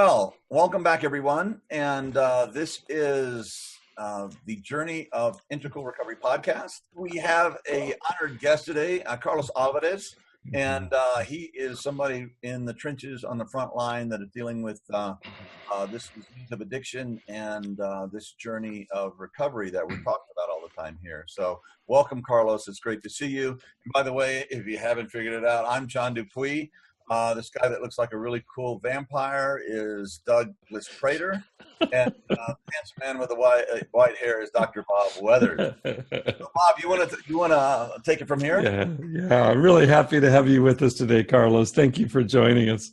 Well, welcome back, everyone. And this is the Journey of Integral Recovery podcast. We have a honored guest today, Carlos Alvarez, and he is somebody in the trenches on the front line that is dealing with this disease of addiction and this journey of recovery that we're talking about all the time here. So welcome, Carlos. It's great to see you. And by the way, if you haven't figured it out, I'm John Dupuis. This guy that looks like a really cool vampire is Douglas Prater, and the handsome man with the white hair is Dr. Bob Weathers. So Bob, you want to take it from here? Yeah, I'm really happy to have you with us today, Carlos. Thank you for joining us.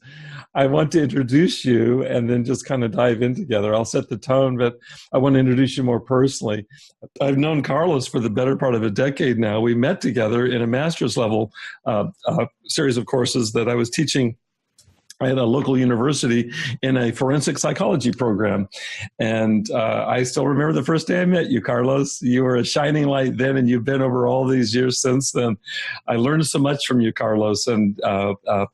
I want to introduce you and then just kind of dive in together. I'll set the tone, but I want to introduce you more personally. I've known Carlos for the better part of a decade now. We met together in a master's level series of courses that I was teaching at a local university in a forensic psychology program. And I still remember the first day I met you, Carlos. You were a shining light then, and you've been over all these years since then. I learned so much from you, Carlos, and I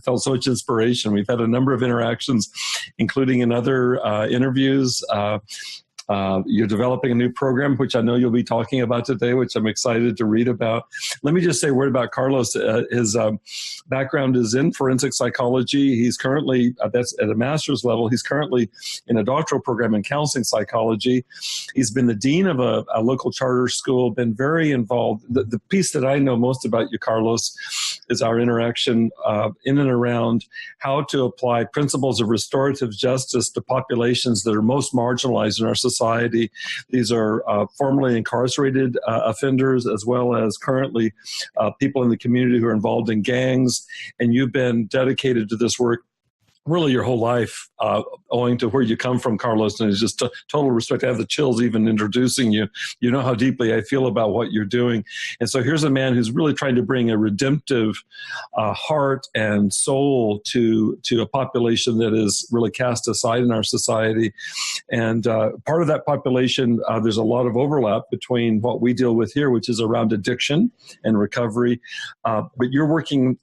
felt so much inspiration. We've had a number of interactions, including in other interviews. You're developing a new program, which I know you'll be talking about today, which I'm excited to read about. Let me just say a word about Carlos. His background is in forensic psychology. He's currently, that's at a master's level, he's currently in a doctoral program in counseling psychology. He's been the dean of a local charter school, been very involved. The piece that I know most about you, Carlos, is our interaction in and around how to apply principles of restorative justice to populations that are most marginalized in our society. These are formerly incarcerated offenders, as well as currently people in the community who are involved in gangs. And you've been dedicated to this work really your whole life, owing to where you come from, Carlos, and it's just total respect. I have the chills even introducing you. You know how deeply I feel about what you're doing. And so here's a man who's really trying to bring a redemptive heart and soul to a population that is really cast aside in our society. And part of that population, there's a lot of overlap between what we deal with here, which is around addiction and recovery. But you're working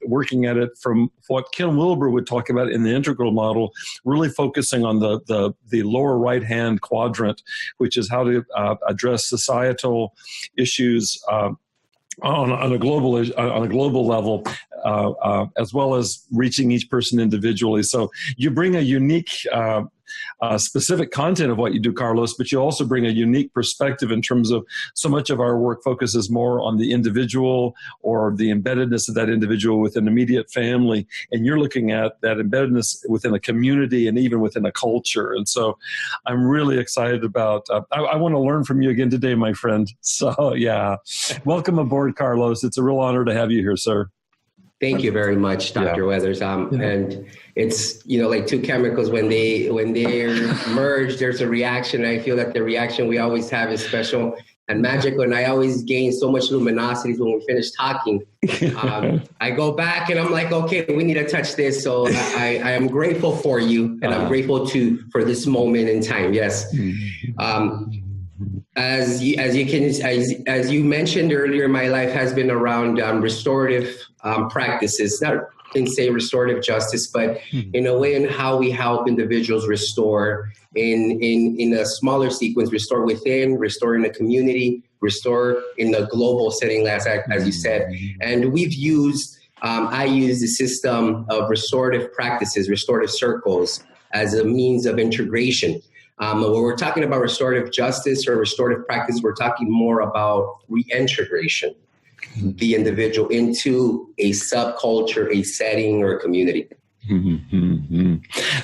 at it from what Ken Wilber would talk about in the integral model, really focusing on the lower right-hand quadrant, which is how to address societal issues on a global level, as well as reaching each person individually. So you bring a unique specific content of what you do, Carlos, but you also bring a unique perspective in terms of so much of our work focuses more on the individual or the embeddedness of that individual within immediate family. And you're looking at that embeddedness within a community and even within a culture. And so I'm really excited about, I want to learn from you again today, my friend. So yeah, welcome aboard, Carlos. It's a real honor to have you here, sir. Thank you very much, Dr. Weathers. And it's, like two chemicals, when they're merged, there's a reaction. I feel that the reaction we always have is special and magical. And I always gain so much luminosity when we finish talking. I go back and I'm like, okay, we need to touch this. So I am grateful for you, and I'm grateful for this moment in time. Yes. As you mentioned earlier, my life has been around restorative practices. Not can say restorative justice, but in a way in how we help individuals restore in a smaller sequence, restore within, restore in a community, restore in a global setting, as you said. And we've used, I use the system of restorative practices, restorative circles, as a means of integration. When we're talking about restorative justice or restorative practice, we're talking more about reintegration, the individual into a subculture, a setting, or a community.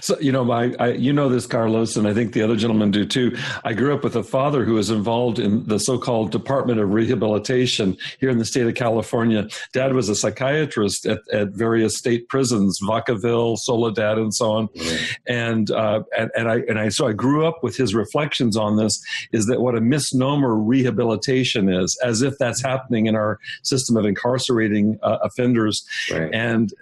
So, you know this, Carlos, and I think the other gentlemen do too. I grew up with a father who was involved in the so-called Department of Rehabilitation here in the state of California. Dad was a psychiatrist at various state prisons, Vacaville, Soledad, and so on. And I grew up with his reflections on this, is that what a misnomer rehabilitation is, as if that's happening in our system of incarcerating offenders. Right. And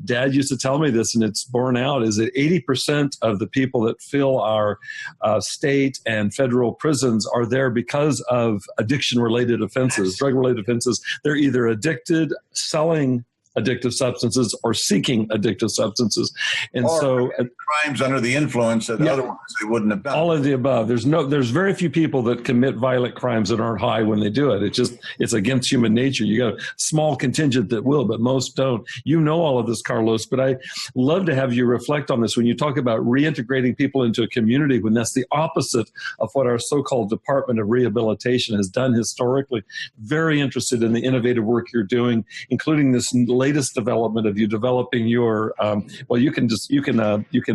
Dad used to tell me this, and it's borne out, is that 80% of the people that fill our state and federal prisons are there because of addiction-related offenses, drug-related offenses. They're either addicted, selling addictive substances or seeking addictive substances. And or crimes under the influence that otherwise they wouldn't have done. All of the above. There's very few people that commit violent crimes that aren't high when they do it. It's against human nature. You got a small contingent that will, but most don't. You know all of this, Carlos, but I love to have you reflect on this when you talk about reintegrating people into a community, when that's the opposite of what our so-called Department of Rehabilitation has done historically. Very interested in the innovative work you're doing, including this latest development of you developing your, you can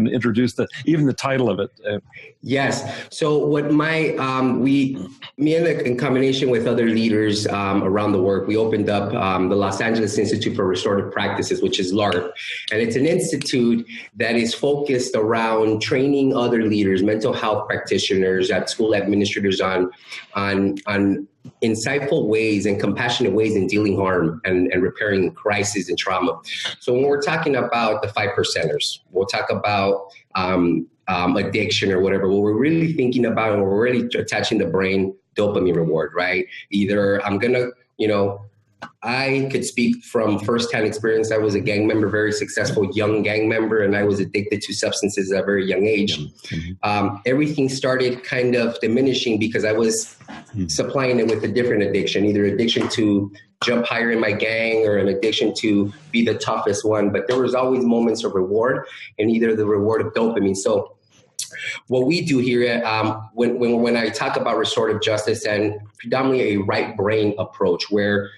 introduce even the title of it. Yes. So what me and in combination with other leaders around the work, we opened up the Los Angeles Institute for Restorative Practices, which is LARP. And it's an institute that is focused around training other leaders, mental health practitioners, at school administrators on insightful ways and compassionate ways in dealing harm and repairing crisis and trauma. So when we're talking about the 5%ers, we'll talk about addiction or whatever. What we're really thinking about, and we're really attaching the brain dopamine reward, right? Either I could speak from firsthand experience. I was a gang member, very successful young gang member, and I was addicted to substances at a very young age. Everything started kind of diminishing because I was supplying it with a different addiction, either addiction to jump higher in my gang or an addiction to be the toughest one. But there was always moments of reward, and either the reward of dopamine. So what we do here, when I talk about restorative justice and predominantly a right brain approach, where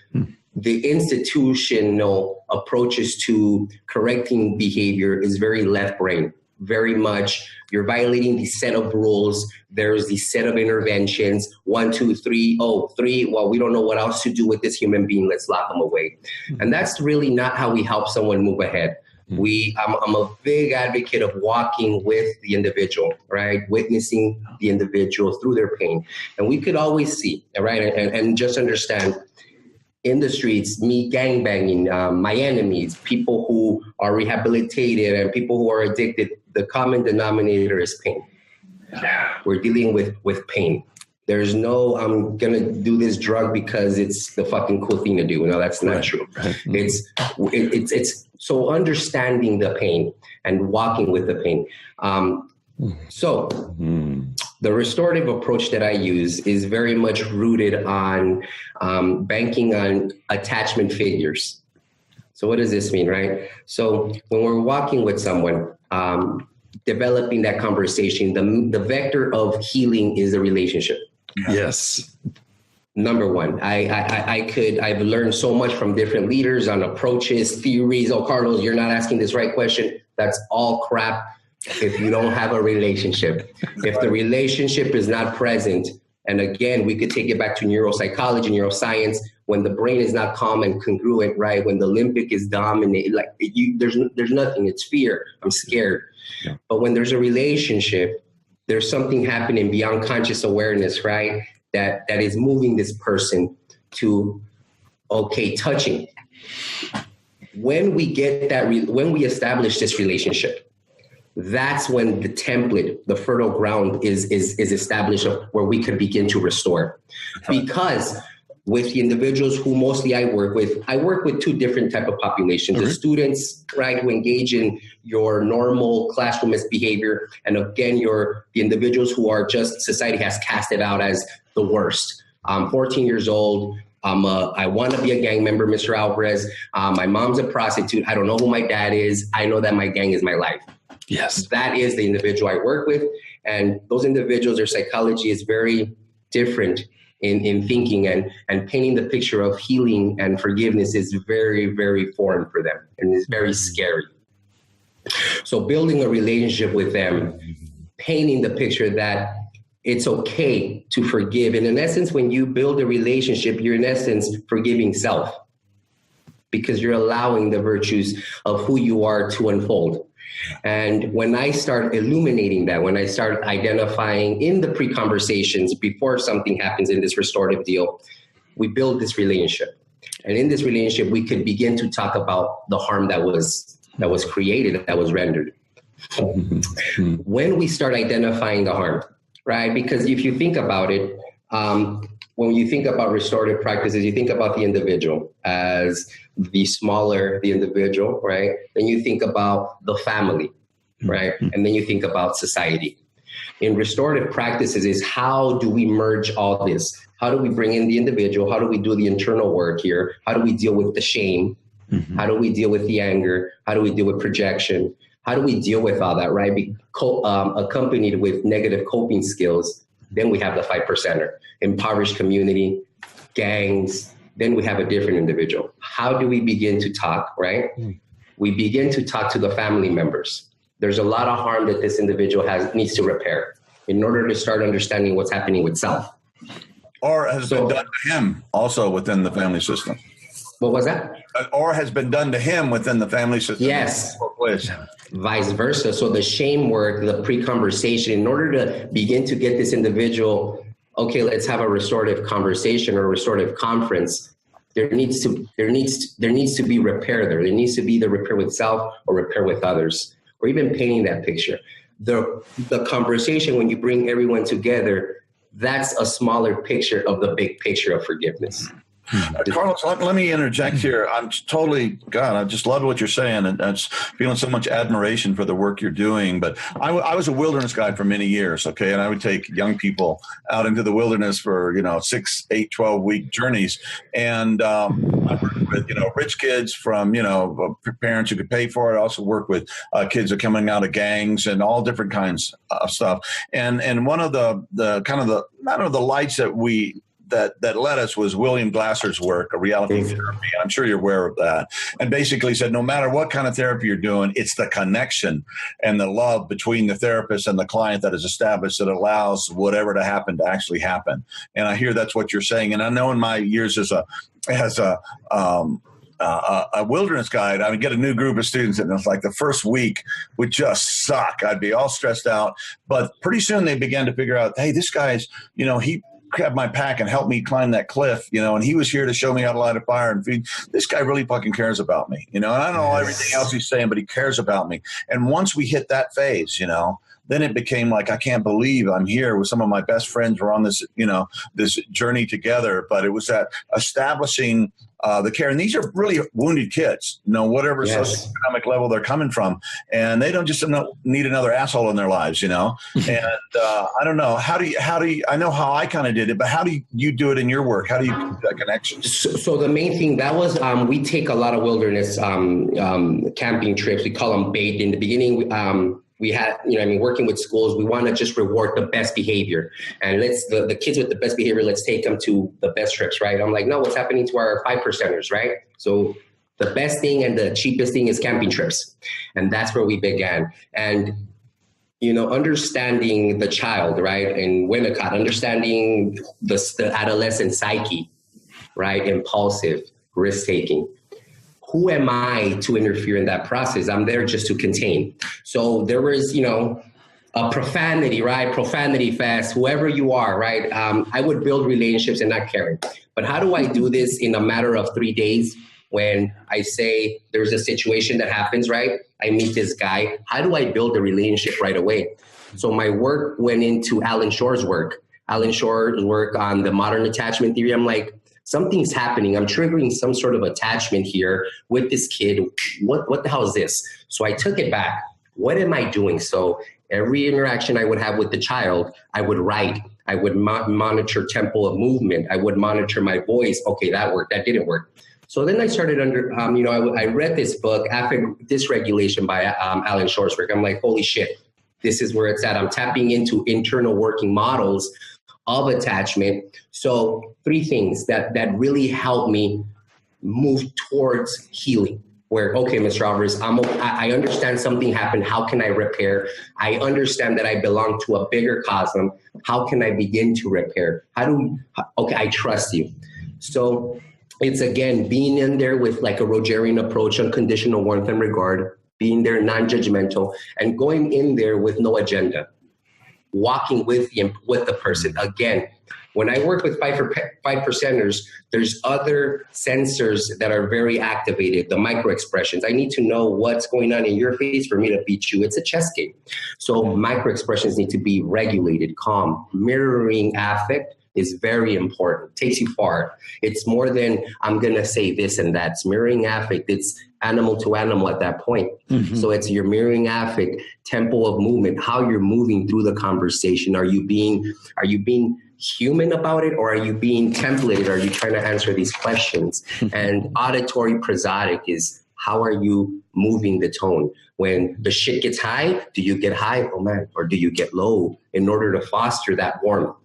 the institutional approaches to correcting behavior is very left brain, very much you're violating the set of rules. There's the set of interventions, 1, 2, 3, 3. Well, we don't know what else to do with this human being. Let's lock them away. And that's really not how we help someone move ahead. I'm a big advocate of walking with the individual, right? Witnessing the individual through their pain. And we could always see, right? And just understand, in the streets, me gangbanging, my enemies, people who are rehabilitated and people who are addicted, the common denominator is pain. We're dealing with pain. There's no, I'm going to do this drug because it's the fucking cool thing to do. No, that's not true. It's so understanding the pain and walking with the pain. The restorative approach that I use is very much rooted on banking on attachment figures. So what does this mean, right? So when we're walking with someone, developing that conversation, the vector of healing is the relationship. Yes. Number one, I've learned so much from different leaders on approaches, theories. Oh, Carlos, you're not asking this right question. That's all crap if you don't have a relationship. If the relationship is not present, and again, we could take it back to neuropsychology, neuroscience, when the brain is not calm and congruent, right? When the limbic is dominated, there's nothing, it's fear, I'm scared. Yeah. But when there's a relationship, there's something happening beyond conscious awareness, right? That is moving this person to, touching. When we get that, when we establish this relationship, that's when the template, the fertile ground is established where we could begin to restore. Because with the individuals who mostly I work with two different type of populations. The students, right, who engage in your normal classroom misbehavior. And again, the individuals who are just, society has casted out as the worst. I'm 14 years old. I want to be a gang member, Mr. Alvarez. My mom's a prostitute. I don't know who my dad is. I know that my gang is my life. Yes. That is the individual I work with. And those individuals, their psychology is very different in thinking, and painting the picture of healing and forgiveness is very, very foreign for them, and it's very scary. So building a relationship with them, painting the picture that it's okay to forgive. And in essence, when you build a relationship, you're in essence forgiving self, because you're allowing the virtues of who you are to unfold. And when I start illuminating that, when I start identifying in the pre-conversations before something happens in this restorative deal, we build this relationship. And in this relationship, we could begin to talk about the harm that was created, that was rendered. When we start identifying the harm, right? Because if you think about it, when you think about restorative practices, you think about the individual as the smaller the individual, right? Then you think about the family, right? And then you think about society. In restorative practices is how do we merge all this? How do we bring in the individual? How do we do the internal work here? How do we deal with the shame? How do we deal with the anger? How do we deal with projection? How do we deal with all that, right? Accompanied with negative coping skills. Then we have the 5%er, impoverished community, gangs. Then we have a different individual. How do we begin to talk, right? We begin to talk to the family members. There's a lot of harm that this individual needs to repair in order to start understanding what's happening with self. Or has been done to him also within the family system. What was that? Or has been done to him within the family system. Yes. Vice versa. So the shame work, the pre-conversation, in order to begin to get this individual, okay, let's have a restorative conversation or a restorative conference. There needs to be repair there. There needs to be the repair with self or repair with others, or even painting that picture. The conversation, when you bring everyone together, that's a smaller picture of the big picture of forgiveness. Carlos, let me interject here. I just love what you're saying, and I'm feeling so much admiration for the work you're doing. But I was a wilderness guide for many years, okay, and I would take young people out into the wilderness for 6, 8, 12-week journeys, and I worked with rich kids from parents who could pay for it. I also work with kids that are coming out of gangs and all different kinds of stuff. And one of the kind of the lights that led us was William Glasser's work, a reality therapy. I'm sure you're aware of that. And basically said, no matter what kind of therapy you're doing, it's the connection and the love between the therapist and the client that is established that allows whatever to happen to actually happen. And I hear that's what you're saying. And I know in my years as a wilderness guide, I would get a new group of students, and it was like the first week would just suck. I'd be all stressed out. But pretty soon they began to figure out, hey, this guy's, he grabbed my pack and helped me climb that cliff, and he was here to show me how to light a fire and feed. This guy really fucking cares about me, and I don't know everything else he's saying, but he cares about me. And once we hit that phase, then it became like, I can't believe I'm here with some of my best friends. We're on this, this journey together, but it was that establishing the care. And these are really wounded kids, whatever socioeconomic level they're coming from. And they don't just need another asshole in their lives, And I don't know, how do you, I know how I kind of did it, but how do you do it in your work? How do you keep that connection? So the main thing that was, we take a lot of wilderness camping trips. We call them bait. In the beginning, we had, working with schools, we want to just reward the best behavior. And the kids with the best behavior, let's take them to the best trips, right? I'm like, no, what's happening to our 5%ers, right? So the best thing and the cheapest thing is camping trips. And that's where we began. And, understanding the child, right? And Winnicott, understanding the adolescent psyche, right? Impulsive, risk-taking. Who am I to interfere in that process? I'm there just to contain. So there was, a profanity, right? Profanity fest, whoever you are, right? I would build relationships and not caring. But how do I do this in a matter of 3 days when I say there's a situation that happens, right? I meet this guy. How do I build a relationship right away? So my work went into Alan Shore's work. Alan Shore's work on the modern attachment theory. I'm like, something's happening. I'm triggering some sort of attachment here with this kid. What the hell is this? So I took it back. What am I doing? So every interaction I would have with the child, I would write. I would monitor tempo of movement. I would monitor my voice. Okay, that worked. That didn't work. So then I started I read this book, Affect Dysregulation by Alan Shore's work. I'm like, holy shit, this is where it's at. I'm tapping into internal working models of attachment. So 3 things that really helped me move towards healing. Where, okay, Mr. Alvarez, I understand something happened. How can I repair? I understand that I belong to a bigger cosmos. How can I begin to repair? Okay, I trust you. So it's, again, being in there with like a Rogerian approach, unconditional warmth and regard, being there non-judgmental, and going in there with no agenda. Walking with the person. Again, when I work with 5%ers, there's other sensors that are very activated, the micro expressions. I need to know what's going on in your face for me to beat you. It's a chess game. So micro expressions need to be regulated, calm, mirroring affect. is very important. Takes you far. It's more than I'm going to say this and that. It's mirroring affect. It's animal to animal at that point. So it's your mirroring affect, tempo of movement, how you're moving through the conversation. Are you being human about it, or are you being templated? Are you trying to answer these questions? And auditory prosodic is how are you moving the tone? When the shit gets high, do you get high? Oh man, or do you get low in order to foster that warmth?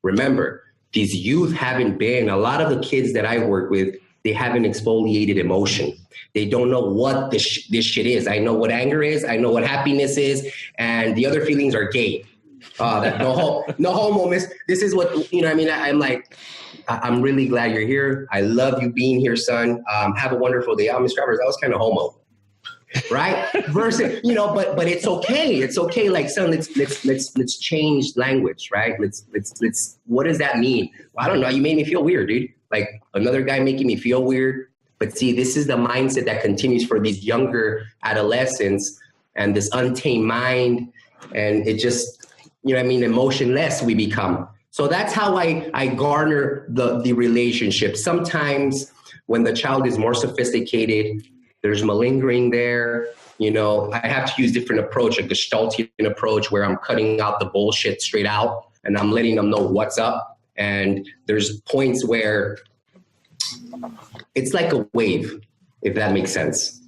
Remember, these youth haven't been, a lot of the kids that I work with, they haven't exfoliated emotion. They don't know what this shit is. I know what anger is. I know what happiness is. And the other feelings are gay. No homo, miss. This is what, you know what I mean? I'm like, I'm really glad you're here. I love you being here, son. Have a wonderful day. Mr. Alvarez, that was kind of homo. Right? Versus, you know, but it's okay. It's okay. Like, son, let's change language, right? Let's what does that mean? Well, I don't know. You made me feel weird, dude. Like another guy making me feel weird. But see, this is the mindset that continues for these younger adolescents and this untamed mind. And it just, you know what I mean, emotionless we become. So that's how I garner the relationship. Sometimes when the child is more sophisticated, there's malingering there. You know, I have to use different approach, a Gestaltian approach where I'm cutting out the bullshit straight out and I'm letting them know what's up. And there's points where it's like a wave, if that makes sense,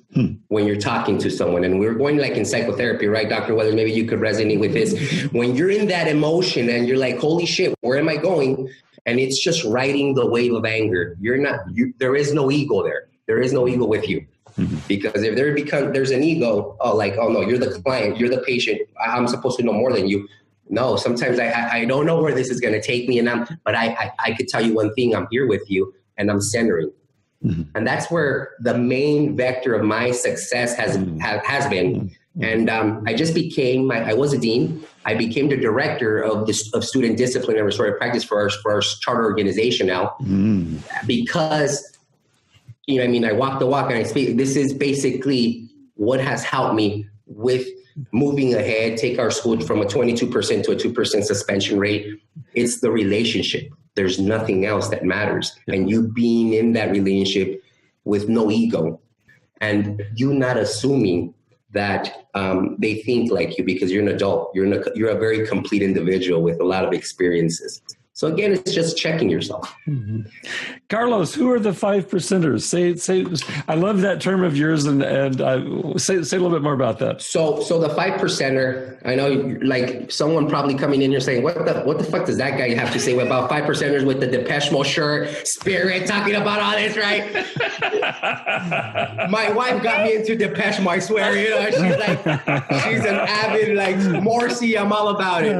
when you're talking to someone. And we're going like in psychotherapy, right, Dr. Weathers? Maybe you could resonate with this. When you're in that emotion and you're like, holy shit, where am I going? And it's just riding the wave of anger. There is no ego there. There is no ego with you. Because if there's an ego, oh no, you're the client, you're the patient, I'm supposed to know more than you. No, sometimes I don't know where this is going to take me, but I could tell you one thing, I'm here with you and I'm centering. And that's where the main vector of my success has been. And I just became, I was a dean. I became the director of student discipline and restorative practice for our charter organization now, because, you know, I mean, I walk the walk and I speak. This is basically what has helped me with moving ahead, take our school from a 22% to a 2% suspension rate. It's the relationship. There's nothing else that matters. And you being in that relationship with no ego and you not assuming that they think like you because you're an adult. You're a very complete individual with a lot of experiences. So again, it's just checking yourself. Carlos, who are the 5%ers? Say. I love that term of yours, and say a little bit more about that. So the 5%er, I know, like someone probably coming in here saying, what the fuck does that guy have to say about 5%ers with the Depeche Mode shirt, Spirit, talking about all this, right? My wife got me into Depeche Mode, I swear. You know, she's an avid like Morrissey. I'm all about it.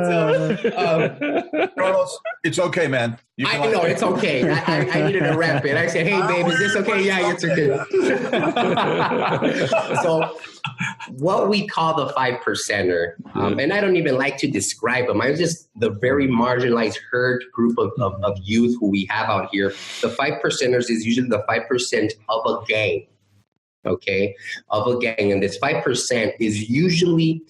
So, Carlos, it's okay, man. I know it's okay. I needed to wrap it. I said, "Hey, babe, is this okay?" Yeah, it's okay. So, what we call the 5%er, and I don't even like to describe them. I'm just the very marginalized herd group of youth who we have out here. The 5%ers is usually the 5% of a gang, okay, of a gang, and this 5% is usually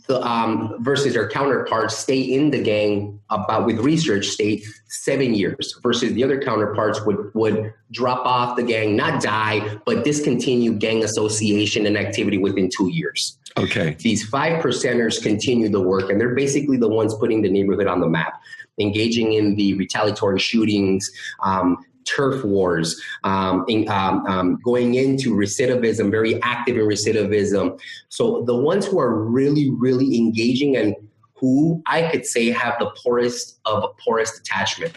the versus their counterparts stay in the gang about, with research state, 7 years versus the other counterparts would drop off the gang, not die, but discontinue gang association and activity within 2 years. Okay. These 5%ers continue the work, and they're basically the ones putting the neighborhood on the map, engaging in the retaliatory shootings, turf wars, going into recidivism, very active in recidivism. So the ones who are really, really engaging and who I could say have the poorest attachment,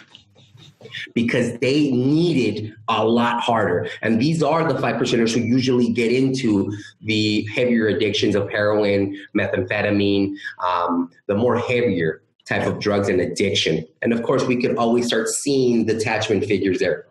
because they need it a lot harder. And these are the 5%ers who usually get into the heavier addictions of heroin, methamphetamine, the more heavier type of drugs and addiction. And of course, we could always start seeing the attachment figures there.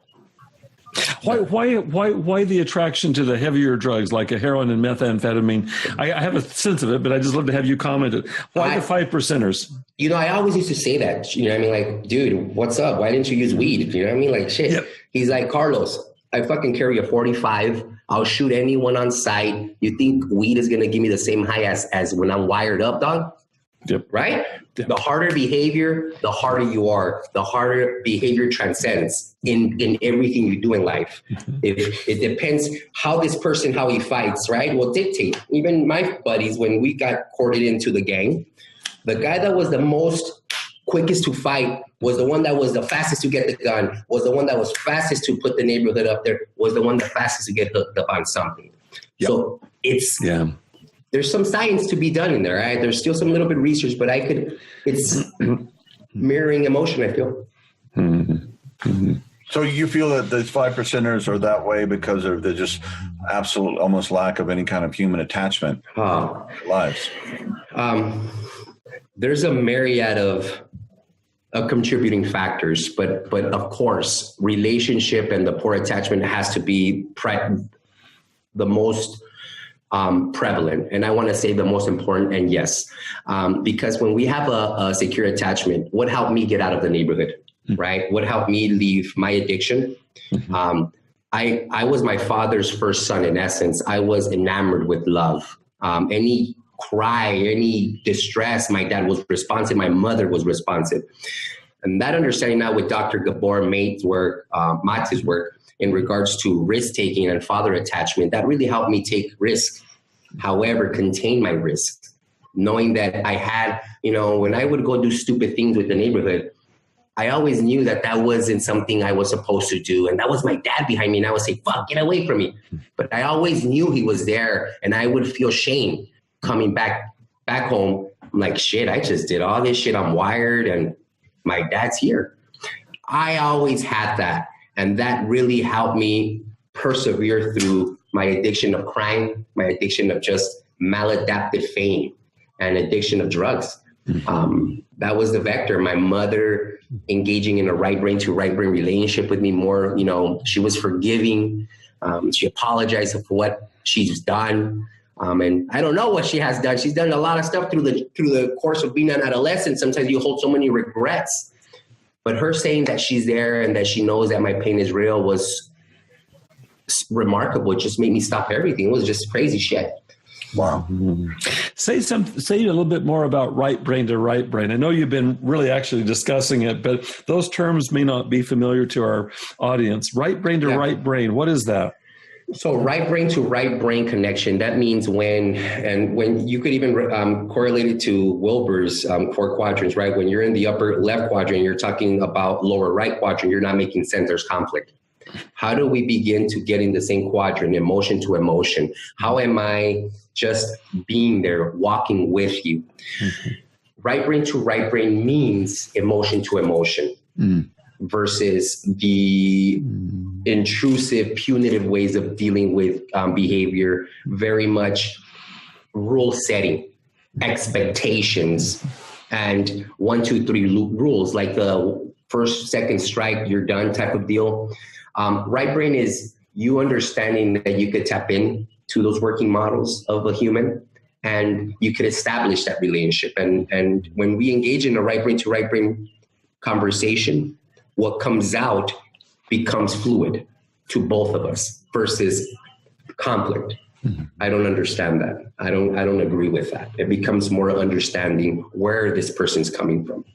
Why the attraction to the heavier drugs like a heroin and methamphetamine? I have a sense of it, but I just love to have you comment it. Why the 5%ers? You know, I always used to say that, you know what I mean? Like, dude, what's up? Why didn't you use weed? You know what I mean? Like, shit. Yep. He's like, Carlos, I fucking carry a 45. I'll shoot anyone on sight. You think weed is going to give me the same high as when I'm wired up, dog? Yep. Right? Yep. The harder behavior, the harder you are. The harder behavior transcends in everything you do in life. If it depends how this person, how he fights, right, will dictate. Even my buddies, when we got courted into the gang, the guy that was the most quickest to fight was the one that was the fastest to get the gun, was the one that was fastest to put the neighborhood up there, was the one the fastest to get hooked up on something. Yep. So there's some science to be done in there, right? There's still some little bit of research, but it's mirroring emotion, I feel. So you feel that these 5%ers are that way because of the just absolute almost lack of any kind of human attachment in their lives? There's a myriad of contributing factors, but of course, relationship and the poor attachment has to be the most prevalent, and I want to say the most important. And yes, because when we have a secure attachment, what helped me get out of the neighborhood, right? What helped me leave my addiction? I was my father's first son. In essence, I was enamored with love. Any cry, any distress, my dad was responsive. My mother was responsive. And that understanding now with Dr. Gabor Mate's work in regards to risk-taking and father attachment, that really helped me take risk. However, contain my risk, knowing that I had, when I would go do stupid things with the neighborhood, I always knew that wasn't something I was supposed to do. And that was my dad behind me. And I would say, fuck, get away from me. But I always knew he was there, and I would feel shame coming back home. I'm like, shit, I just did all this shit. I'm wired and my dad's here. I always had that. And that really helped me persevere through my addiction of crime, my addiction of just maladaptive fame, and addiction of drugs. That was the vector. My mother engaging in a right brain to right brain relationship with me more, she was forgiving. She apologized for what she's done. And I don't know what she has done. She's done a lot of stuff through the course of being an adolescent. Sometimes you hold so many regrets. But her saying that she's there and that she knows that my pain is real was remarkable. It just made me stop everything. It was just crazy shit. Wow. Say a little bit more about right brain to right brain. I know you've been really actually discussing it, but those terms may not be familiar to our audience. Right brain to right brain. What is that? So right brain to right brain connection, that means when you could even correlate it to Wilber's core quadrants, right? When you're in the upper left quadrant, you're talking about lower right quadrant, you're not making sense, there's conflict. How do we begin to get in the same quadrant, emotion to emotion? How am I just being there, walking with you? Right brain to right brain means emotion to emotion. Versus the intrusive, punitive ways of dealing with behavior, very much rule setting, expectations, and 1, 2, 3 rules, like the first, second strike, you're done type of deal. Right brain is you understanding that you could tap in to those working models of a human, and you could establish that relationship. And when we engage in a right brain to right brain conversation, what comes out becomes fluid to both of us versus conflict. I don't understand that. I don't agree with that. It becomes more understanding where this person's coming from.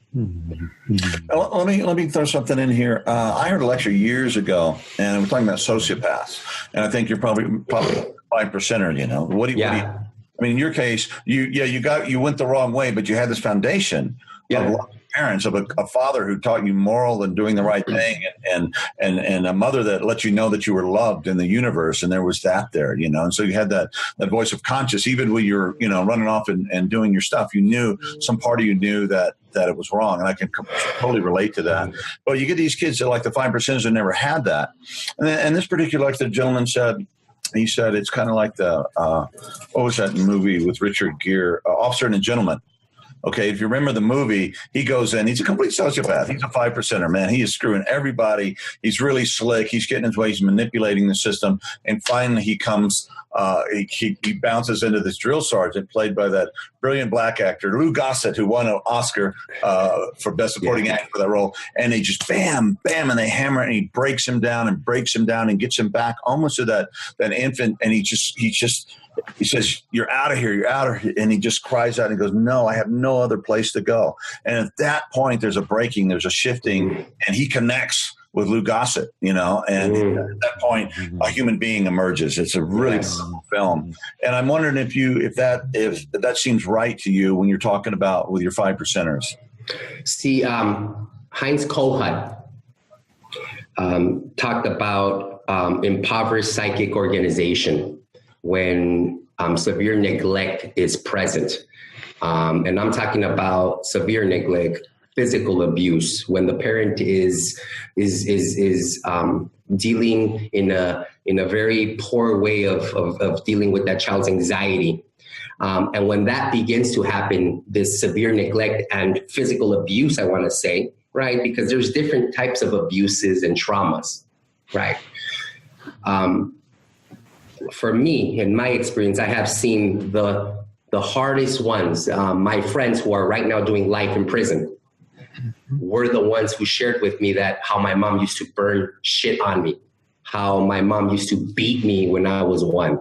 Let me throw something in here. I heard a lecture years ago, and we're talking about sociopaths, and I think you're probably 5%er. What do you? I mean, in your case, you went the wrong way, but you had this foundation of parents, of a father who taught you moral and doing the right thing, and a mother that let you know that you were loved in the universe, and there was that there, and so you had that voice of conscience, even when you're running off and doing your stuff, you knew, some part of you knew that it was wrong, and I can totally relate to that. But you get these kids that, like the 5%ers, that never had that, and this particular, like the gentleman said, he said it's kind of like the what was that movie with Richard Gere, Officer and a Gentleman. Okay, if you remember the movie, he goes in, he's a complete sociopath. He's a 5%er, man. He is screwing everybody. He's really slick. He's getting his way. He's manipulating the system. And finally he comes he bounces into this drill sergeant played by that brilliant black actor Lou Gossett, who won an Oscar for Best Supporting Actor for that role. And they just bam, bam, and they hammer it, and he breaks him down and gets him back almost to that infant. And he says, "You're out of here, you're out of here." And he just cries out and goes, "No, I have no other place to go." And at that point, there's a breaking, there's a shifting, and he connects with Lou Gossett, and at that point, a human being emerges. It's a really powerful film. And I'm wondering if that seems right to you when you're talking about with your 5 percenters. See, Heinz Kohut talked about impoverished psychic organization when severe neglect is present. And I'm talking about severe neglect, physical abuse, when the parent is dealing in a very poor way of dealing with that child's anxiety. And when that begins to happen, this severe neglect and physical abuse, I want to say, right? Because there's different types of abuses and traumas, right? For me, in my experience, I have seen the hardest ones. My friends who are right now doing life in prison were the ones who shared with me that how my mom used to burn shit on me, how my mom used to beat me when I was 1.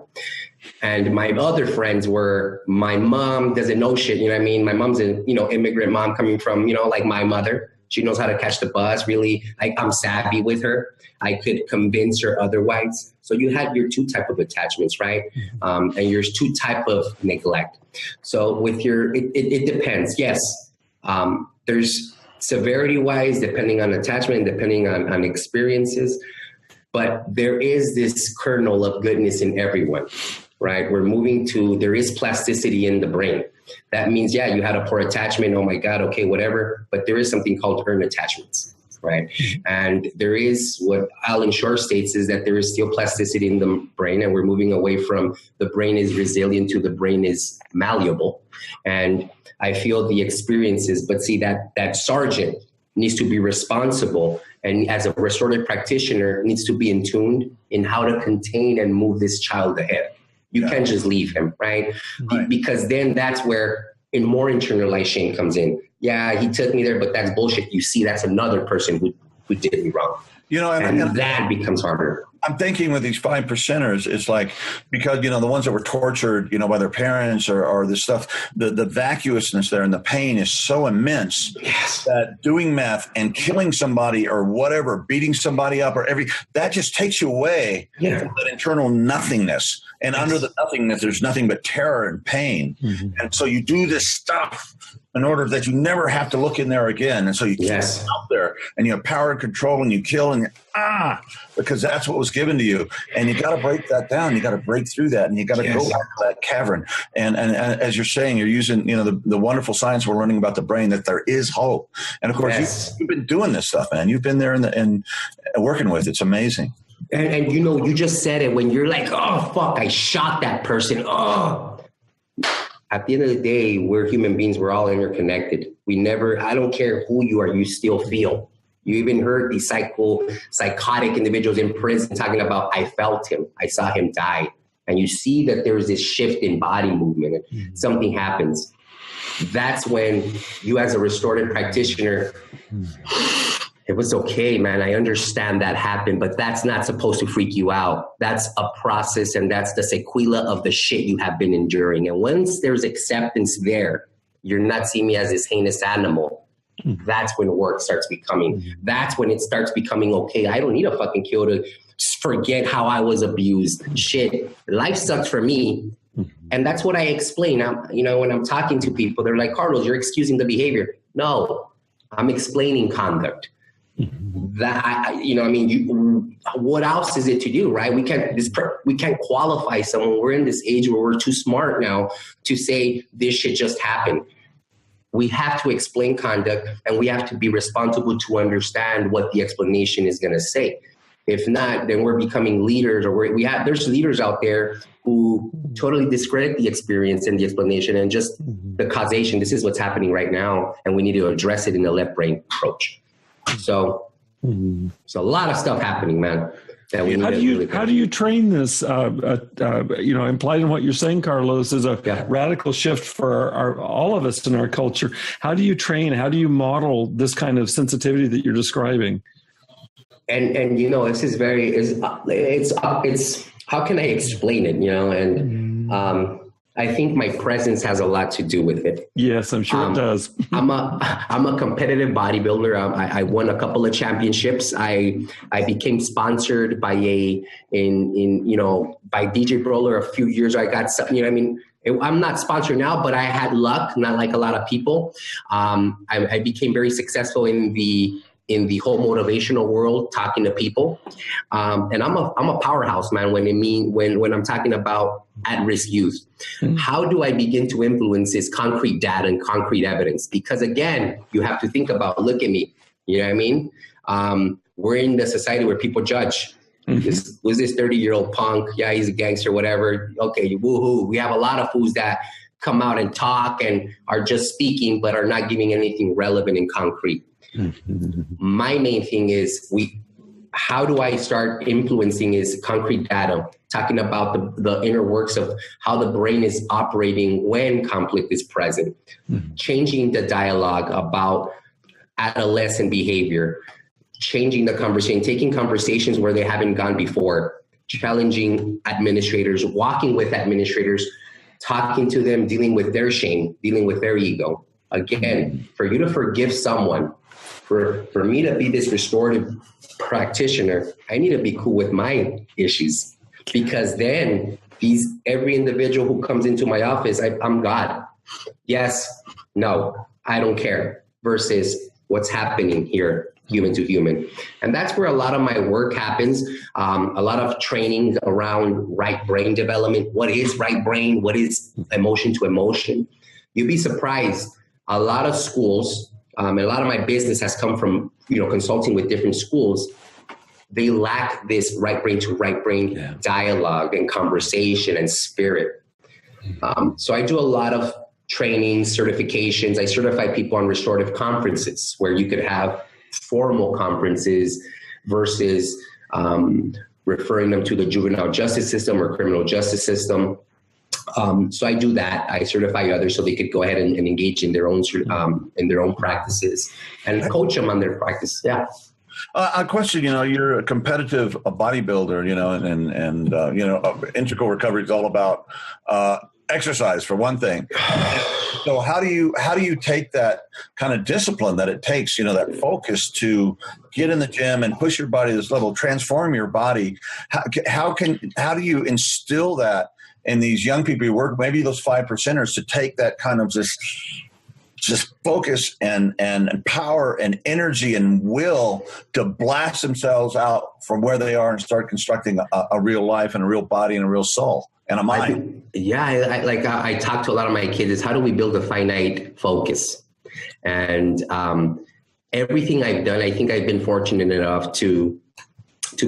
And my other friends were, my mom doesn't know shit, you know what I mean? My mom's an, immigrant mom coming from, like my mother. She knows how to catch the bus, really. I'm savvy with her. I could convince her otherwise. So you had your 2 type of attachments, right? And your 2 type of neglect. So with it depends. Yes, there's severity-wise, depending on attachment, depending on experiences, but there is this kernel of goodness in everyone, right? We're moving to, there is plasticity in the brain. That means, yeah, you had a poor attachment, oh my God, okay, whatever, but there is something called earned attachments, right? And there is, what Alan Shore states is that there is still plasticity in the brain, and we're moving away from the brain is resilient to the brain is malleable. And I feel the experiences, but see that sergeant needs to be responsible, and as a restorative practitioner needs to be in tune in how to contain and move this child ahead. You can't just leave him, right? Because then that's where more internalized shame comes in. Yeah, he took me there, but that's bullshit. You see, that's another person who did me wrong. And that becomes harder. I'm thinking with these 5 percenters, it's like, because, the ones that were tortured, by their parents or this stuff, the vacuousness there and the pain is so immense that doing meth and killing somebody or whatever, beating somebody up that just takes you away from that internal nothingness. And under the nothingness, there's nothing but terror and pain. And so you do this stuff in order that you never have to look in there again. And so you keep out there and you have power and control and you kill and because that's what was given to you. And you got to break that down. You got to break through that, and you got to go back to that cavern. And as you're saying, you're using, the wonderful science we're learning about the brain, that there is hope. And of course, you've been doing this stuff, man. You've been there and working with it. It's amazing. And you just said it when you're like, oh, fuck, I shot that person. Oh, at the end of the day, we're human beings. We're all interconnected. I don't care who you are, you still feel. You even heard these psychotic individuals in prison talking about, I felt him, I saw him die. And you see that there's this shift in body movement. Something happens. That's when you, as a restorative practitioner, it was okay, man. I understand that happened, but that's not supposed to freak you out. That's a process, and that's the sequela of the shit you have been enduring. And once there's acceptance there, you're not seeing me as this heinous animal. That's when work starts becoming, that's when it starts becoming okay. I don't need a fucking kill to forget how I was abused. Shit, life sucks for me. And that's what I explain. When I'm talking to people, they're like, Carlos, you're excusing the behavior. No, I'm explaining conduct. What else is it to do, right? We can't qualify someone. We're in this age where we're too smart now to say this should just happen. We have to explain conduct, and we have to be responsible to understand what the explanation is going to say. If not, then we're becoming leaders, or there's leaders out there who totally discredit the experience and the explanation and just the causation. This is what's happening right now, and we need to address it in a left brain approach. So, a lot of stuff happening, man. that we How do you train this? Implied in what you're saying, Carlos, is a radical shift for all of us in our culture. How do you train? How do you model this kind of sensitivity that you're describing? And this is it's how can I explain it? I think my presence has a lot to do with it. Yes, I'm sure it does. I'm a competitive bodybuilder. I won a couple of championships. I became sponsored by by DJ Broler a few years ago. I got I'm not sponsored now, but I had luck, not like a lot of people. I became very successful in the whole motivational world, talking to people. And I'm a powerhouse, man, when I'm talking about at-risk youth. Mm-hmm. How do I begin to influence this concrete data and concrete evidence? Because again, you have to think about, look at me, you know what I mean? We're in the society where people judge. Mm-hmm. Was this 30-year-old punk? Yeah, he's a gangster, whatever. Okay, woohoo. We have a lot of fools that come out and talk and are just speaking, but are not giving anything relevant and concrete. My main thing is how do I start influencing is concrete data, talking about the inner works of how the brain is operating when conflict is present, changing the dialogue about adolescent behavior, changing the conversation, taking conversations where they haven't gone before, challenging administrators, walking with administrators, talking to them, dealing with their shame, dealing with their ego. Again, for you to forgive someone, for me to be this restorative practitioner, I need to be cool with my issues, because then every individual who comes into my office, I'm God. Yes, no, I don't care, versus what's happening here, human to human. And that's where a lot of my work happens. A lot of training around right brain development. What is right brain? What is emotion to emotion? You'd be surprised. A lot of schools, and a lot of my business has come from, consulting with different schools. They lack this right brain to right brain dialogue and conversation and spirit. So I do a lot of training, certifications. I certify people on restorative conferences where you could have formal conferences versus referring them to the juvenile justice system or criminal justice system. So I do that. I certify others so they could go ahead and engage in their own practices and coach them on their practice. Yeah. A question, you're a competitive bodybuilder, and integral recovery is all about exercise for one thing. So how do you take that kind of discipline that it takes, that focus to get in the gym and push your body to this level, transform your body? How do you instill that in these young people you work, maybe those 5%ers, to take that kind of just focus and power and energy and will to blast themselves out from where they are and start constructing a real life and a real body and a real soul and a mind? I talk to a lot of my kids is how do we build a finite focus? And everything I've done, I think I've been fortunate enough to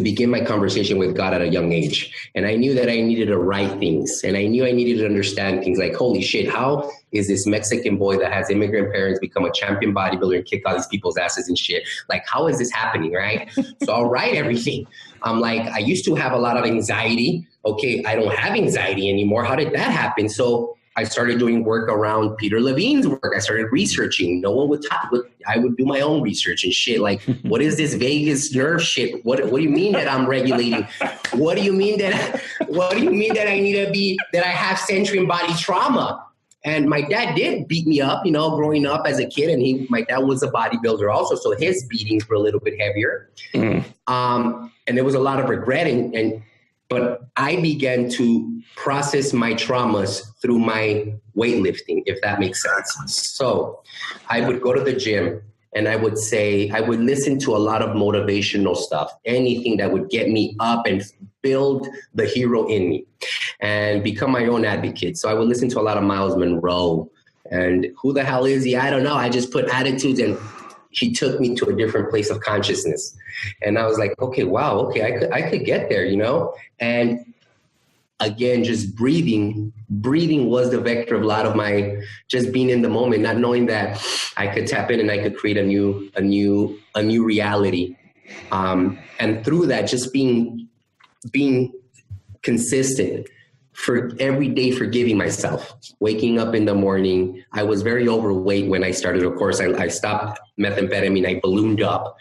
begin my conversation with God at a young age. And I knew that I needed to write things. And I knew I needed to understand things like, holy shit, how is this Mexican boy that has immigrant parents become a champion bodybuilder and kick all these people's asses and shit? Like, how is this happening, right? So I'll write everything. I'm like, I used to have a lot of anxiety. Okay, I don't have anxiety anymore. How did that happen? So I started doing work around Peter Levine's work. I started researching. No one would talk. I would do my own research and shit. Like, what is this vagus nerve shit? What do you mean that I'm regulating? What do you mean that I need to be, that I have sensory and body trauma? And my dad did beat me up, growing up as a kid. And my dad was a bodybuilder also. So his beatings were a little bit heavier. And there was a lot of regret but I began to process my traumas through my weightlifting, if that makes sense. So I would go to the gym and I would listen to a lot of motivational stuff, anything that would get me up and build the hero in me and become my own advocate. So I would listen to a lot of Miles Monroe. And who the hell is he? I don't know. I just put attitudes, and he took me to a different place of consciousness. And I was like, okay, wow, okay, I could get there, And again, just breathing was the vector of a lot of my just being in the moment, not knowing that I could tap in and I could create a new reality. And through that, just being being consistent, for every day forgiving myself, waking up in the morning. I was very overweight when I started. Of course, I stopped methamphetamine. I ballooned up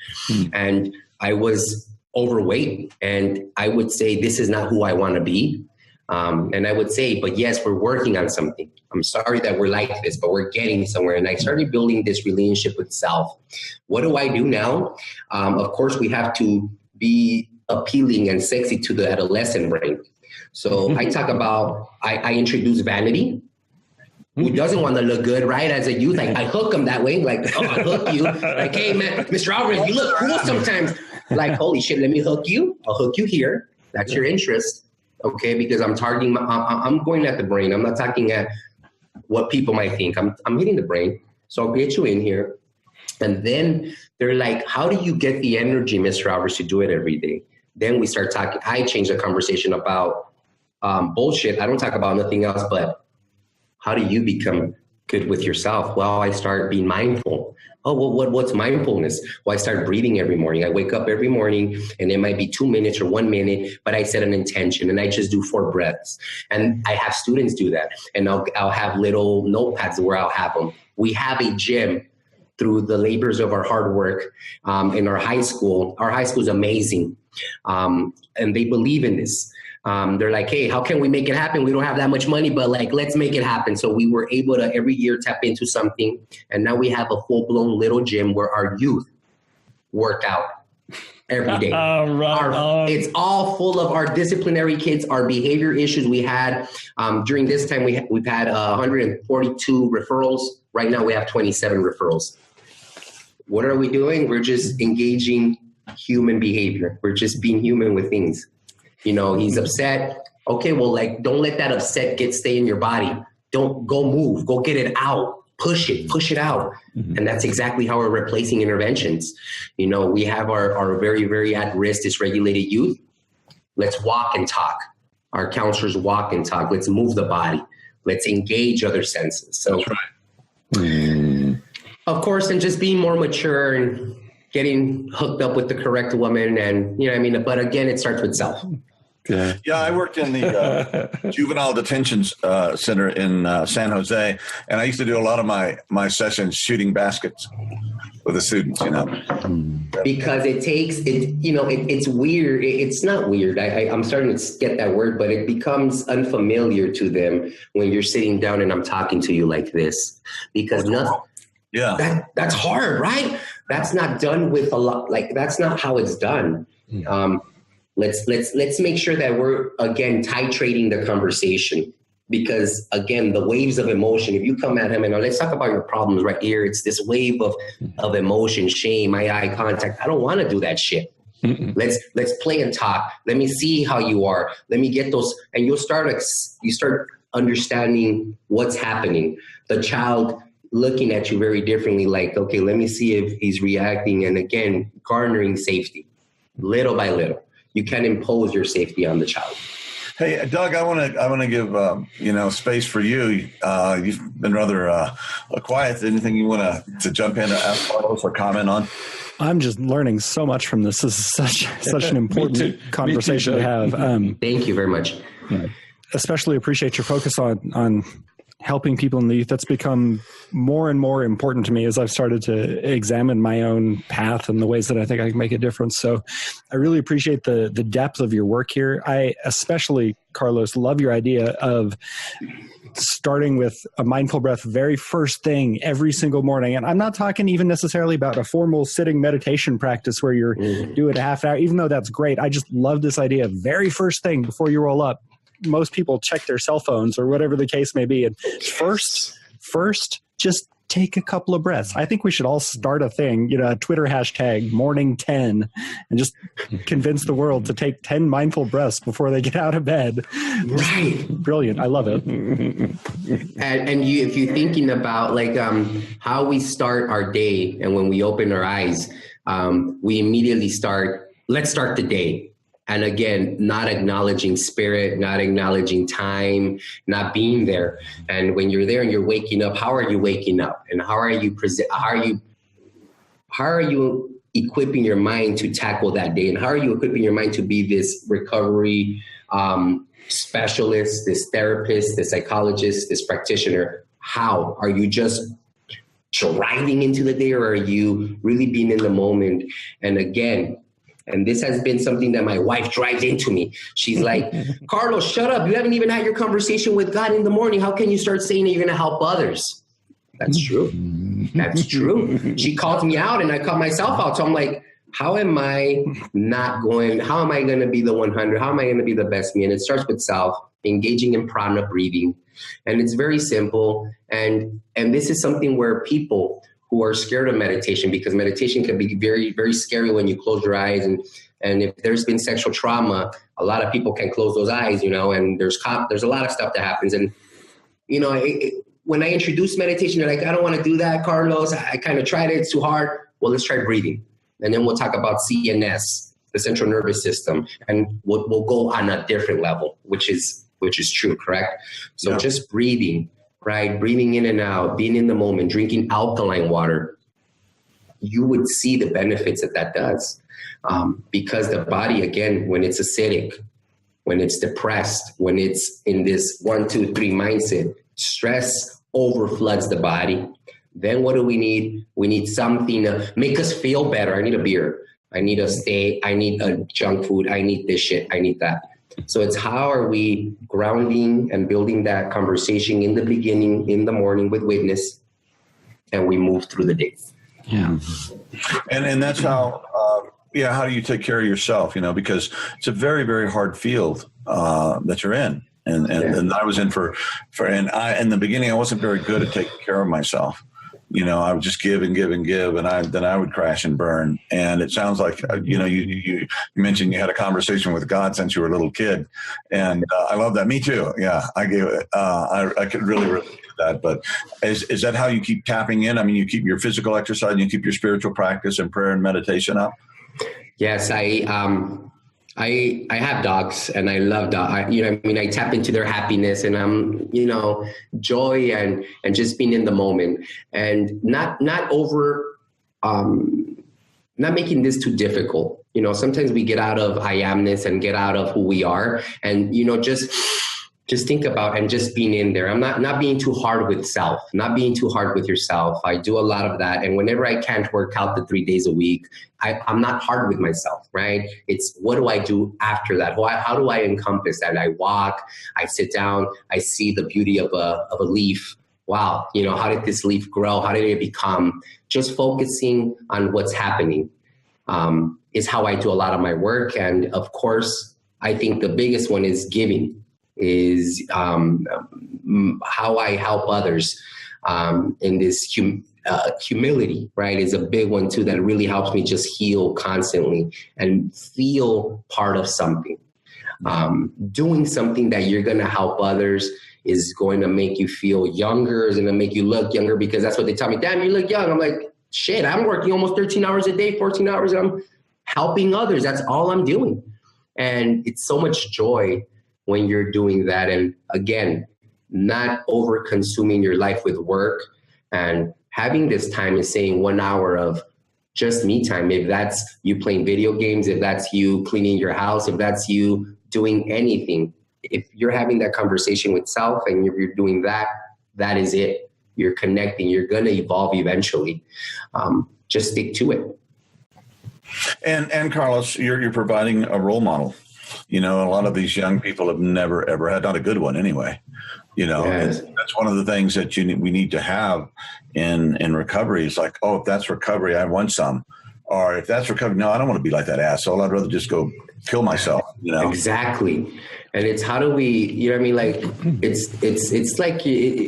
and I was overweight. And I would say, this is not who I want to be. And I would say, but yes, we're working on something. I'm sorry that we're like this, but we're getting somewhere. And I started building this relationship with self. What do I do now? Of course, we have to be appealing and sexy to the adolescent brain. So I talk about, I introduce vanity. Who doesn't want to look good, right? As a youth, I hook them that way. Like, oh, I hook you. Like, hey, man, Mr. Alvarez, you look cool sometimes. Like, holy shit, let me hook you. I'll hook you here. That's your interest. Okay, because I'm targeting, I'm going at the brain. I'm not talking at what people might think. I'm hitting the brain. So I'll get you in here. And then they're like, how do you get the energy, Mr. Alvarez, to do it every day? Then we start talking. I change the conversation about bullshit. I don't talk about nothing else, but how do you become good with yourself? Well, I start being mindful. Oh, well, what's mindfulness? Well, I start breathing every morning. I wake up every morning and it might be 2 minutes or 1 minute, but I set an intention and I just do 4 breaths. And I have students do that. And I'll have little notepads where I'll have them. We have a gym through the labors of our hard work in our high school. Our high school is amazing. And they believe in this. They're like, hey, how can we make it happen? We don't have that much money, but like, let's make it happen. So we were able to every year tap into something. And now we have a full-blown little gym where our youth work out every day. It's all full of our disciplinary kids, our behavior issues we had. During this time, we've had 142 referrals. Right now, we have 27 referrals. What are we doing? We're just engaging human behavior. We're just being human with things. You know, he's upset. Okay, well, like, don't let that upset stay in your body. Don't go move, go get it out, push it out. And that's exactly how we're replacing interventions. You know, we have our very, very at-risk dysregulated youth. Let's walk and talk. Our counselors walk and talk. Let's move the body. Let's engage other senses. So, that's right. Of course, and just being more mature and getting hooked up with the correct woman. And, you know what I mean? But again, it starts with self. Yeah, I worked in the juvenile detention center in San Jose, and I used to do a lot of my sessions shooting baskets with the students, you know. Because it takes it, you know, it's weird. It's not weird. I'm starting to get that word, but it becomes unfamiliar to them when you're sitting down and I'm talking to you like this, because that's hard, right? That's not done with a lot. Like, that's not how it's done. Let's make sure that we're, again, titrating the conversation, because, again, the waves of emotion, if you come at him and let's talk about your problems right here, it's this wave of emotion, shame, eye contact. I don't want to do that shit. Let's play and talk. Let me see how you are. Let me get those. And you start understanding what's happening. The child looking at you very differently, like, okay, let me see if he's reacting. And again, garnering safety little by little. You can't impose your safety on the child. Hey, Doug, I want to give space for you. You've been rather quiet. Anything you want to jump in to ask Carlos or comment on? I'm just learning so much from this. This is such an important conversation to have. Thank you very much. Especially appreciate your focus on helping people in the youth. That's become more and more important to me as I've started to examine my own path and the ways that I think I can make a difference. So I really appreciate the depth of your work here. I especially, Carlos, love your idea of starting with a mindful breath very first thing every single morning. And I'm not talking even necessarily about a formal sitting meditation practice where you're doing a half hour, even though that's great. I just love this idea of very first thing before you roll up. Most people check their cell phones or whatever the case may be. And first, just take a couple of breaths. I think we should all start a thing, a Twitter hashtag morning 10, and just convince the world to take 10 mindful breaths before they get out of bed. Right. Brilliant. I love it. And if you're thinking about how we start our day, and when we open our eyes, we immediately let's start the day. And again, not acknowledging spirit, not acknowledging time, not being there. And when you're there and you're waking up, how are you waking up? And how are you equipping your mind to tackle that day? And how are you equipping your mind to be this recovery specialist, this therapist, this psychologist, this practitioner? How are you just driving into the day, or are you really being in the moment? And again, and this has been something that my wife drives into me. She's like, Carlos, shut up. You haven't even had your conversation with God in the morning. How can you start saying that you're going to help others? That's true. That's true. She calls me out and I call myself out. So I'm like, how am I going to be the 100? How am I going to be the best me? And it starts with self, engaging in prana breathing. And it's very simple. And this is something where people who are scared of meditation, because meditation can be very, very scary when you close your eyes. And if there's been sexual trauma, a lot of people can close those eyes, and there's a lot of stuff that happens. And, when I introduce meditation, you're like, I don't want to do that, Carlos. I kind of tried it. It's too hard. Well, let's try breathing. And then we'll talk about CNS, the central nervous system, and we'll go on a different level, which is true, correct? So just breathing, right? Breathing in and out, being in the moment, drinking alkaline water, you would see the benefits that does. Because the body, again, when it's acidic, when it's depressed, when it's in this 1, 2, 3 mindset, stress overfloods the body. Then what do we need? We need something to make us feel better. I need a beer. I need a steak. I need a junk food. I need this shit. I need that. So it's how are we grounding and building that conversation in the beginning, in the morning with witness, and we move through the day. Yeah. And that's how, how do you take care of yourself, because it's a very, very hard field that you're in. And I was in in the beginning, I wasn't very good at taking care of myself. I would just give and give and give, and then I would crash and burn. And it sounds like, you mentioned you had a conversation with God since you were a little kid, and I love that. Me too. Yeah, I gave it. I could really relate to that. But is that how you keep tapping in? I mean, you keep your physical exercise, and you keep your spiritual practice and prayer and meditation up. Yes, I have dogs and I love dogs. I tap into their happiness and joy and just being in the moment and not making this too difficult. Sometimes we get out of I amness and get out of who we are and, just think about and just being in there. I'm not being too hard with self, not being too hard with yourself. I do a lot of that. And whenever I can't work out the 3 days a week, I'm not hard with myself, right? It's what do I do after that? How do I encompass that? I walk, I sit down, I see the beauty of a leaf. Wow. How did this leaf grow? How did it become? Just focusing on what's happening is how I do a lot of my work. And of course, I think the biggest one is giving. Is how I help others in this humility, right, is a big one too that really helps me just heal constantly and feel part of something. Doing something that you're going to help others is going to make you feel younger, is going to make you look younger because that's what they tell me. Damn, you look young. I'm like, shit, I'm working almost 13 hours a day, 14 hours, and I'm helping others. That's all I'm doing. And it's so much joy when you're doing that. And again, not over consuming your life with work and having this time is saying 1 hour of just me time. If that's you playing video games, if that's you cleaning your house, if that's you doing anything, if you're having that conversation with self and you're doing that, that is it. You're connecting, you're going to evolve eventually. Just stick to it. And Carlos, you're providing a role model. A lot of these young people have never, ever had, not a good one anyway. Yes. That's one of the things that we need to have in recovery. It's like, oh, if that's recovery, I want some. Or if that's recovery, no, I don't want to be like that asshole. I'd rather just go kill myself. Exactly. And it's how do we, like it's like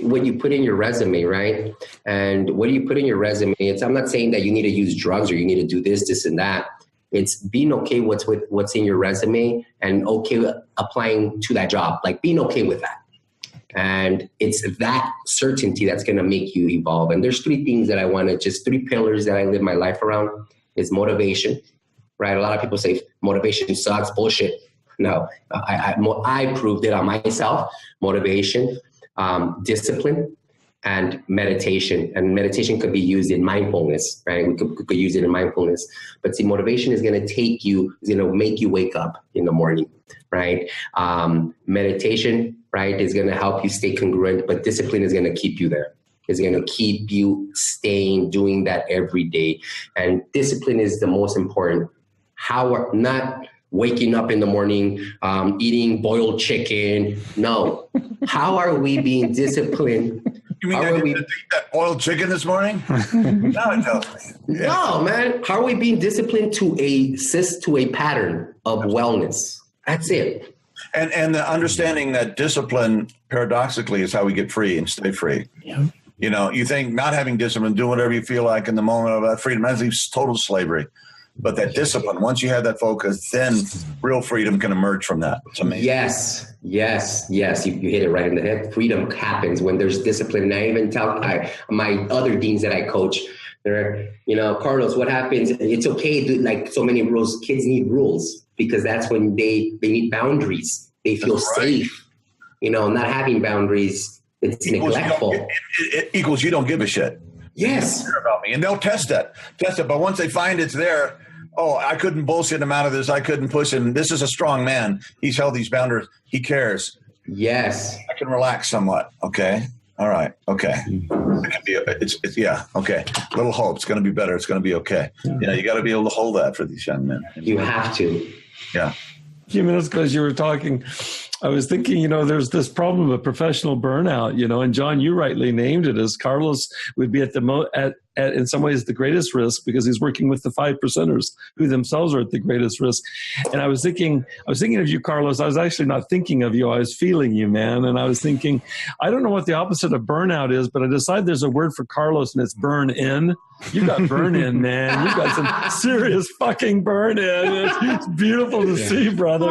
what you put in your resume, right? And what do you put in your resume? I'm not saying that you need to use drugs or you need to do this and that. It's being okay with what's in your resume and okay applying to that job, like being okay with that. And it's that certainty that's going to make you evolve. And there's 3 things that I want to, just 3 pillars that I live my life around is motivation, right? A lot of people say motivation sucks, bullshit. No, I proved it on myself. Motivation, discipline, and meditation. And meditation could be used in mindfulness, right? We could use it in mindfulness. But see, motivation is going to make you wake up in the morning, right? Meditation, right, is going to help you stay congruent, but discipline is going to keep you there. It's going to keep you doing that every day. And discipline is the most important. Not waking up in the morning, eating boiled chicken. No. How are we being disciplined? You mean I didn't eat that boiled chicken this morning? No, it doesn't. Yeah. No, man. How are we being disciplined to a pattern of wellness? That's it. And the understanding that discipline, paradoxically, is how we get free and stay free. Yeah. You know, you think not having discipline, doing whatever you feel like in the moment of that freedom, that's total slavery. But that discipline, once you have that focus, then real freedom can emerge from that. It's amazing. Yes. You hit it right in the head. Freedom happens when there's discipline. And I even tell my other deans that I coach, they're, Carlos, what happens? It's okay to, like so many rules. Kids need rules because that's when they need boundaries. They feel safe. Not having boundaries, it's neglectful. It equals you don't give a shit. Yes. You don't care about me. And they'll test it. But once they find it's there, I couldn't bullshit him out of this. I couldn't push him. This is a strong man. He's held these boundaries. He cares. Yes. I can relax somewhat. Okay. All right. Okay. It can be, okay. Little hope. It's going to be better. It's going to be okay. You got to be able to hold that for these young men. You have to. Yeah. A few minutes ago, as you were talking, I was thinking, there's this problem of professional burnout, and John, you rightly named it as Carlos would be at in some ways the greatest risk because he's working with the 5%ers who themselves are at the greatest risk. And I was thinking of you, Carlos. I was actually not thinking of you. I was feeling you, man. And I was thinking, I don't know what the opposite of burnout is, but I decided there's a word for Carlos and it's burn in. You've got burn in, man. You've got some serious fucking burn in. It's beautiful to see, brother.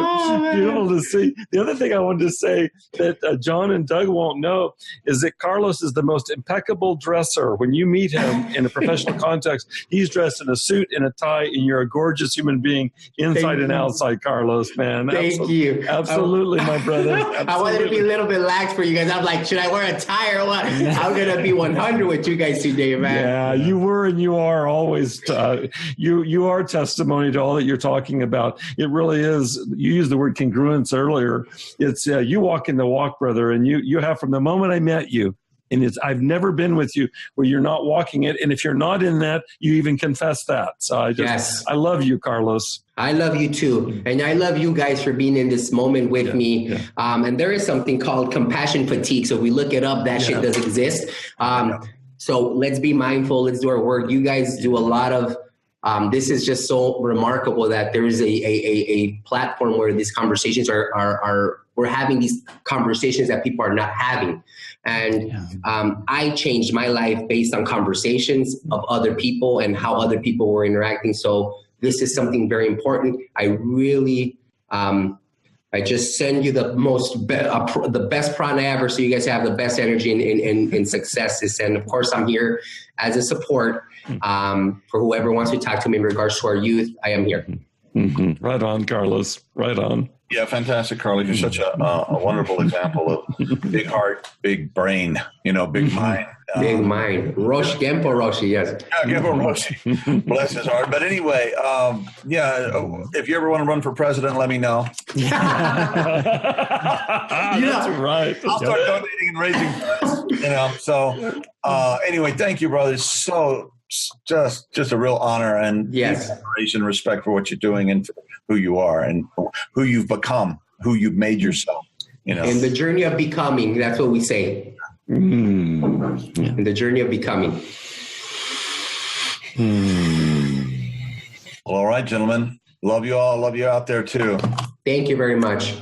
Beautiful to see. The other thing I wanted to say that John and Doug won't know is that Carlos is the most impeccable dresser. When you meet him in a professional context, he's dressed in a suit and a tie, and you're a gorgeous human being inside and outside, Carlos, man. Thank you. Absolutely, my brother. Absolutely. I wanted to be a little bit lax for you guys. I'm like, should I wear a tie or what? I'm going to be 100 with you guys today, man. Yeah, you were and you are always, you are testimony to all that you're talking about. It really is. You used the word congruence earlier. It's you walk in the walk, brother, and you have from the moment I met you. And I've never been with you where you're not walking it. And if you're not in that, you even confess that. So I love you, Carlos. I love you too. And I love you guys for being in this moment with me. Yeah. And there is something called compassion fatigue. So if we look it up, that shit does exist. So let's be mindful. Let's do our work. You guys do a lot of, this is just so remarkable that there is a platform where these conversations we're having these conversations that people are not having. And I changed my life based on conversations of other people and how other people were interacting. So this is something very important. I really, I just send you the best prana ever, so you guys have the best energy and successes. And of course, I'm here as a support for whoever wants to talk to me in regards to our youth. I am here. Mm-hmm. Right on, Carlos. Right on. Yeah, fantastic, Carlos. You're such a wonderful example of big heart, big brain, big mind. Big mind. Genpo Roshi, yes. Yeah, Genpo Roshi. Bless his heart. But anyway, if you ever want to run for president, let me know. That's right. I'll start donating and raising funds, So anyway, thank you, brother. So just a real honor and admiration and respect for what you're doing and for who you are and who you've become, who you've made yourself. In the journey of becoming, that's what we say. In the journey of becoming. Well, all right, gentlemen. Love you all. Love you out there too. Thank you very much.